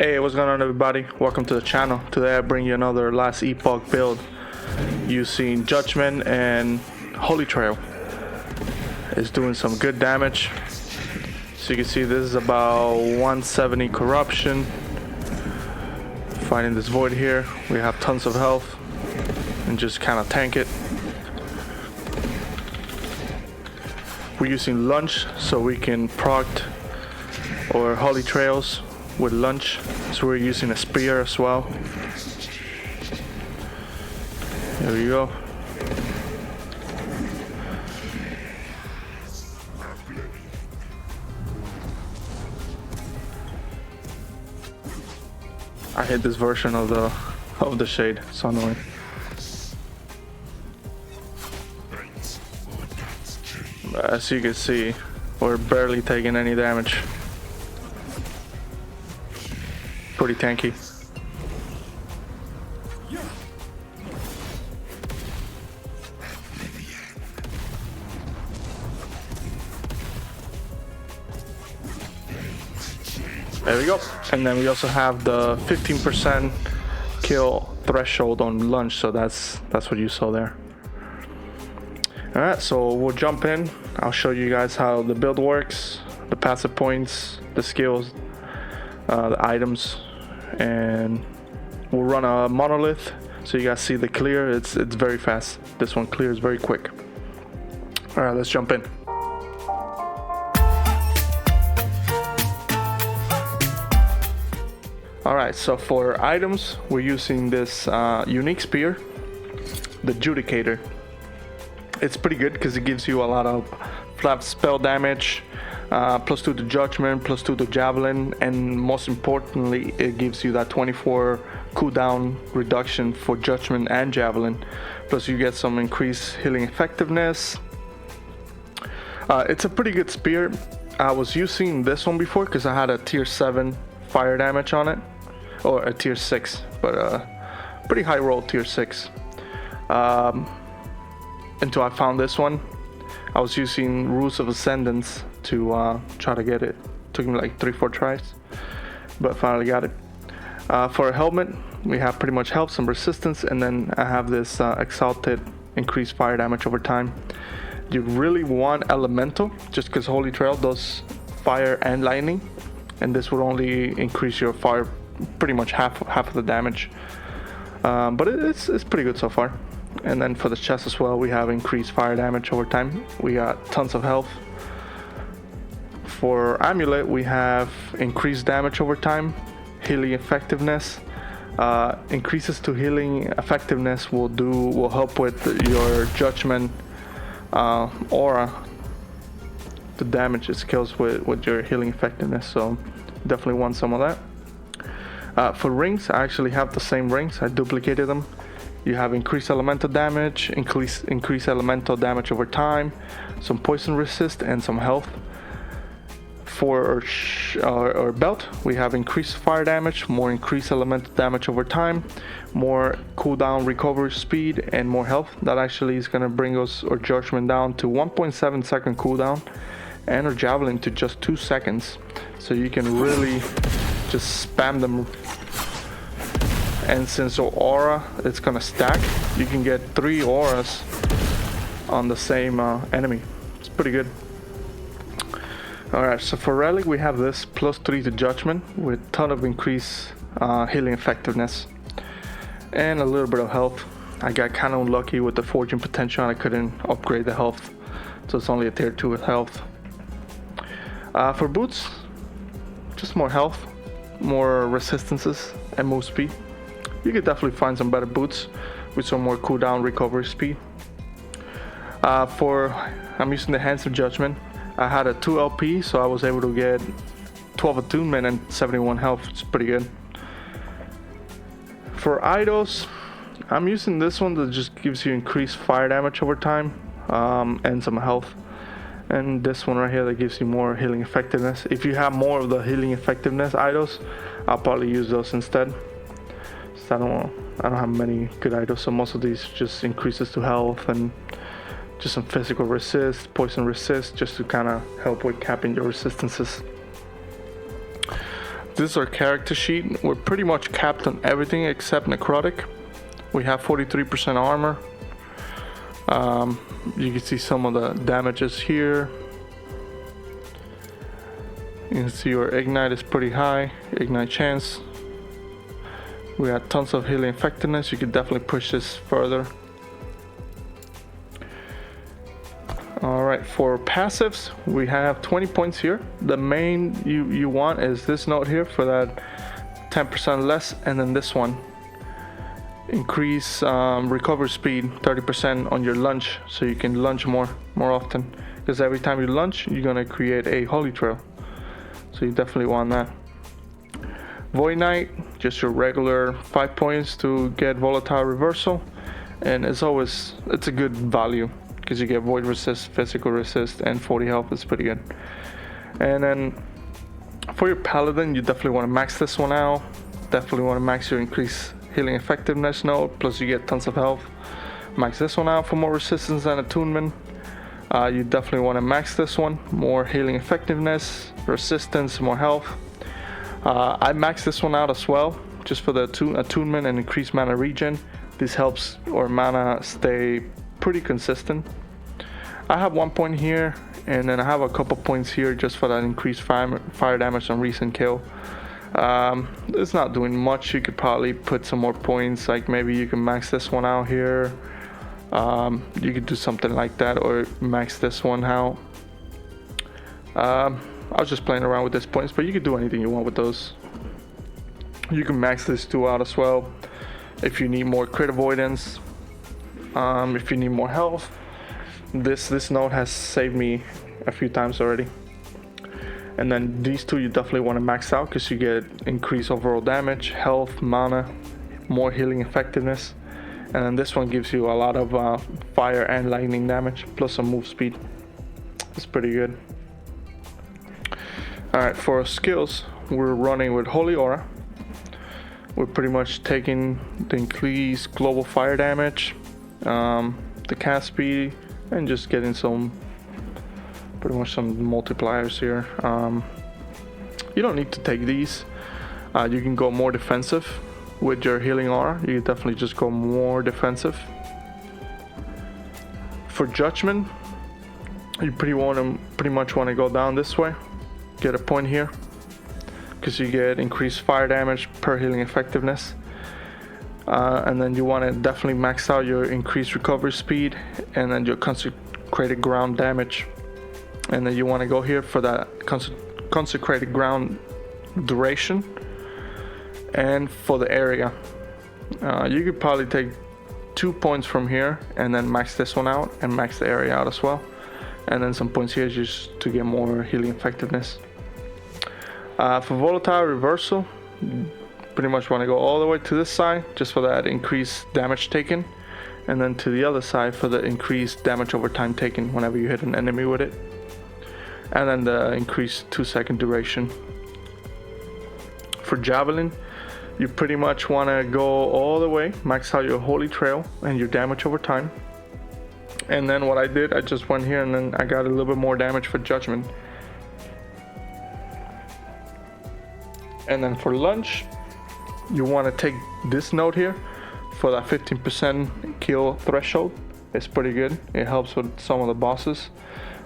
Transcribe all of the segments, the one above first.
Hey, what's going on everybody? Welcome to the channel. Today I bring you another last Epoch build using Judgment and Holy Trail. It's doing some good damage. So you can see this is about 170 corruption. Fighting this void here. We have tons of health and just kind of tank it. We're using Lunge so we can proc or Holy Trails with Lunge, so we're using a spear as well. There we go. I hate this version of the shade. It's so annoying. As you can see, we're barely taking any damage. Pretty tanky. There we go. And then we also have the 15% kill threshold on Lunge, so that's what you saw there. Alright, so we'll jump in. I'll show you guys how the build works, the passive points, the skills, the items, and we'll run a Monolith so you guys see the clear. It's very fast. This one clears very quick. Alright, let's jump in. Alright, so for items we're using this unique spear, the Judicator. It's pretty good because it gives you a lot of flat spell damage, +2 to Judgment, +2 to Javelin, and most importantly it gives you that 24 cooldown reduction for Judgment and Javelin, plus you get some increased healing effectiveness. It's a pretty good spear. I was using this one before because I had a tier 7 fire damage on it, or a tier 6, but pretty high roll tier 6. Until I found this one. I was using Rules of Ascendance to try to get it. Took me like 3-4 tries, but finally got it. For a helmet, we have pretty much health, some resistance, and then I have this Exalted increased fire damage over time. You really want Elemental, just because Holy Trail does fire and lightning, and this would only increase your fire pretty much half of the damage. But it's pretty good so far. And then for the chest as well, we have increased fire damage over time. We got tons of health. For amulet, we have increased damage over time, healing effectiveness. Increases to healing effectiveness will help with your Judgment aura to damage its kills with your healing effectiveness. So definitely want some of that. For rings, I actually have the same rings. I duplicated them. You have increased elemental damage, increased elemental damage over time, some poison resist, and some health. For our belt, we have increased fire damage, more increased elemental damage over time, more cooldown recovery speed, and more health. That actually is going to bring us our Judgment down to 1.7 second cooldown, and our Javelin to just 2 seconds. So you can really just spam them. And since our aura it's gonna stack, you can get 3 auras on the same enemy. It's pretty good. Alright, so for relic we have this +3 to Judgment with ton of increased healing effectiveness and a little bit of health. I got kind of unlucky with the forging potential and I couldn't upgrade the health, so it's only a tier 2 with health. For boots, just more health, more resistances, and move speed. You could definitely find some better boots with some more cooldown recovery speed. I'm using the Hands of Judgment. I had a 2 LP, so I was able to get 12 attunement and 71 health. It's pretty good. For idols, I'm using this one that just gives you increased fire damage over time and some health. And this one right here that gives you more healing effectiveness. If you have more of the healing effectiveness idols, I'll probably use those instead. I don't have many good items, so most of these just increases to health and just some physical resist, poison resist, just to kind of help with capping your resistances. This is our character sheet. We're pretty much capped on everything except necrotic. We have 43% armor. You can see some of the damages here. You can see our ignite is pretty high, ignite chance. We got tons of healing effectiveness. You could definitely push this further. Alright, for passives, we have 20 points here. The main you want is this note here for that 10% less, and then this one. Increase recovery speed 30% on your lunge, so you can lunge more often. Because every time you lunge, you're gonna create a holy trail. So you definitely want that. Void Knight, just your regular 5 points to get volatile reversal, and it's a good value because you get void resist, physical resist, and 40 health is pretty good. And then for your paladin, you definitely want to max this one out. Definitely want to max your increase healing effectiveness node, plus you get tons of health. Max this one out for more resistance and attunement. You definitely want to max this one, more healing effectiveness, resistance, more health. I maxed this one out as well, just for the attunement and increased mana regen. This helps our mana stay pretty consistent. I have 1 point here, and then I have a couple points here just for that increased fire damage on recent kill. It's not doing much. You could probably put some more points, like maybe you can max this one out here. You could do something like that, or max this one out. I was just playing around with these points, but you could do anything you want with those. You can max this two out as well if you need more crit avoidance, if you need more health. This node has saved me a few times already. And then these two you definitely want to max out because you get increased overall damage, health, mana, more healing effectiveness. And then this one gives you a lot of fire and lightning damage, plus some move speed. It's pretty good. Alright, for our skills, we're running with Holy Aura. We're pretty much taking the increased global fire damage, the cast speed, and just getting pretty much some multipliers here. You don't need to take these. You can go more defensive with your healing aura. You definitely just go more defensive. For judgment, you pretty much want to go down this way. Get a point here because you get increased fire damage per healing effectiveness. And then you want to definitely max out your increased recovery speed and then your consecrated ground damage. And then you want to go here for that consecrated ground duration and for the area. You could probably take 2 points from here and then max this one out and max the area out as well. And then some points here just to get more healing effectiveness. For volatile reversal, pretty much want to go all the way to this side just for that increased damage taken, and then to the other side for the increased damage over time taken whenever you hit an enemy with it, and then the increased 2-second duration. For javelin, you pretty much want to go all the way, max out your holy trail and your damage over time. And then what I did, I just went here and then I got a little bit more damage for judgment. And then for lunge, you want to take this node here for that 15% kill threshold. It's pretty good. It helps with some of the bosses.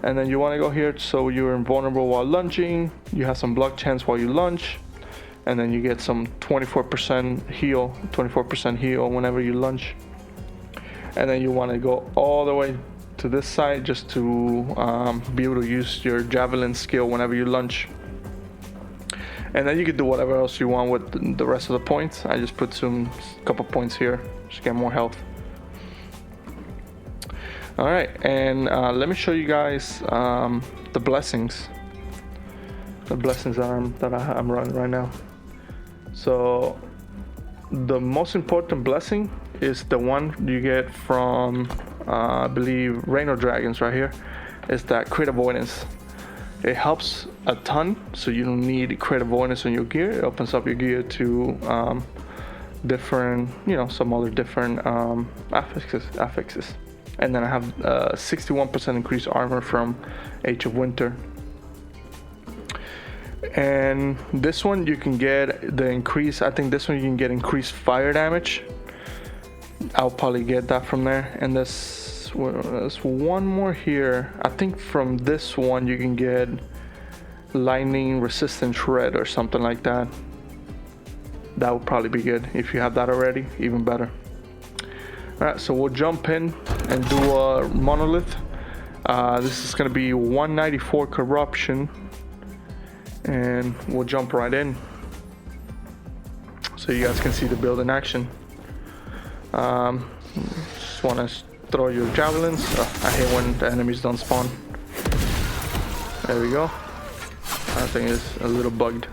And then you want to go here so you're invulnerable while lunging. You have some block chance while you lunge. And then you get some 24% heal whenever you lunge. And then you want to go all the way to this side just to be able to use your javelin skill whenever you lunge. And then you can do whatever else you want with the rest of the points. I just put couple points here just get more health. All right, and let me show you guys the blessings. The blessings that I'm running right now. So the most important blessing is the one you get from I believe Rain of Dragons right here. Is that crit avoidance. It helps a ton, so you don't need crit avoidance on your gear. It opens up your gear to different, some other different affixes. And then I have 61% increased armor from Age of Winter. and this one you can get the increase. I think this one you can get increased fire damage. I'll probably get that from there. And there's one more here. I think from this one you can get lightning resistant shred or something like that. That would probably be good if you have that already, even better. All right, so we'll jump in and do a monolith. This is going to be 194 corruption, and we'll jump right in so you guys can see the build in action. Just want to throw your javelins. I hate when the enemies don't spawn. There we go. I think it's a little bugged,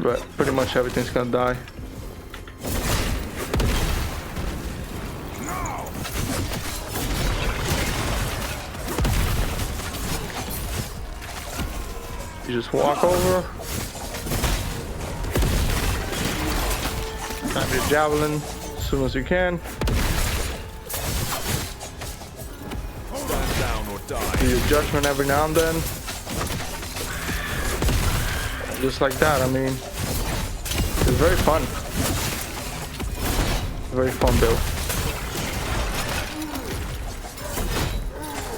but pretty much everything's gonna die. You just walk over, grab your javelin as soon as you can. Stand down or die. Do your judgment every now and then. Just like that. I mean, it's very fun. Very fun build.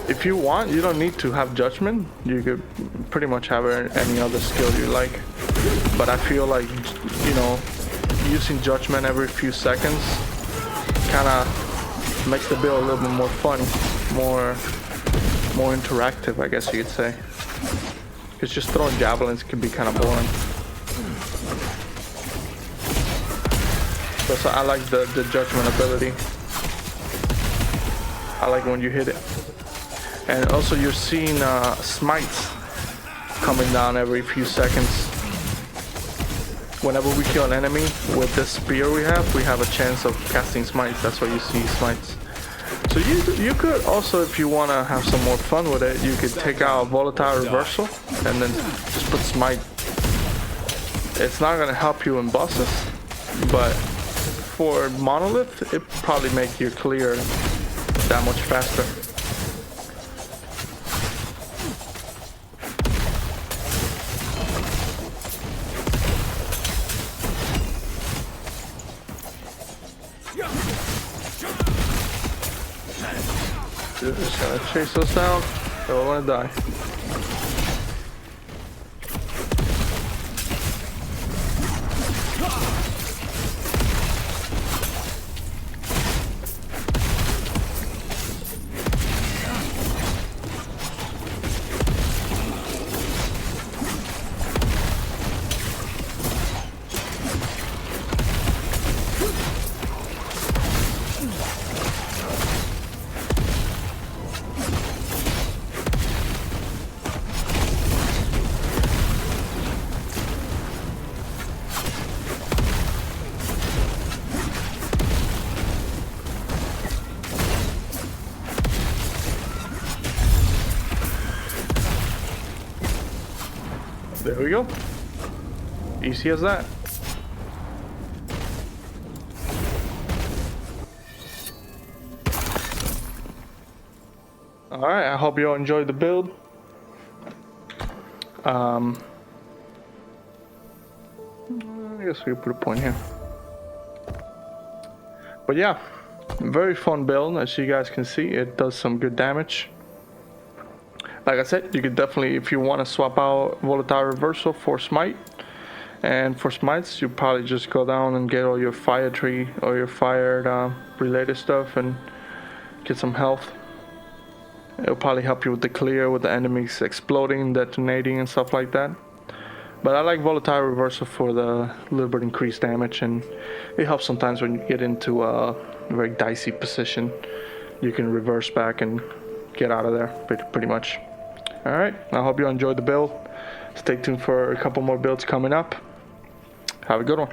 If you want, you don't need to have judgment. You could pretty much have any other skill you like. But I feel like, you know, using judgment every few seconds kind of makes the build a little bit more fun, more interactive, I guess you could say. Because just throwing javelins can be kind of boring. So I like the judgment ability. I like when you hit it. And also you're seeing smites coming down every few seconds. Whenever we kill an enemy with this spear we have a chance of casting smites. That's why you see smites. So you could also, if you want to have some more fun with it, you could take out volatile reversal and then just put smite. It's not going to help you in bosses, but for monolith, it probably make you clear that much faster. Just gonna chase those down. They all wanna die. There we go. Easy as that. Alright, I hope you all enjoyed the build. I guess we put a point here. But yeah, very fun build. As you guys can see, it does some good damage. Like I said, you could definitely, if you want to swap out volatile reversal for smite, and for smites you probably just go down and get all your fire tree or your fire related stuff and get some health. It'll probably help you with the clear, with the enemies exploding, detonating and stuff like that. But I like volatile reversal for the little bit increased damage, and it helps sometimes when you get into a very dicey position. You can reverse back and get out of there pretty much. Alright, I hope you enjoyed the build. Stay tuned for a couple more builds coming up. Have a good one.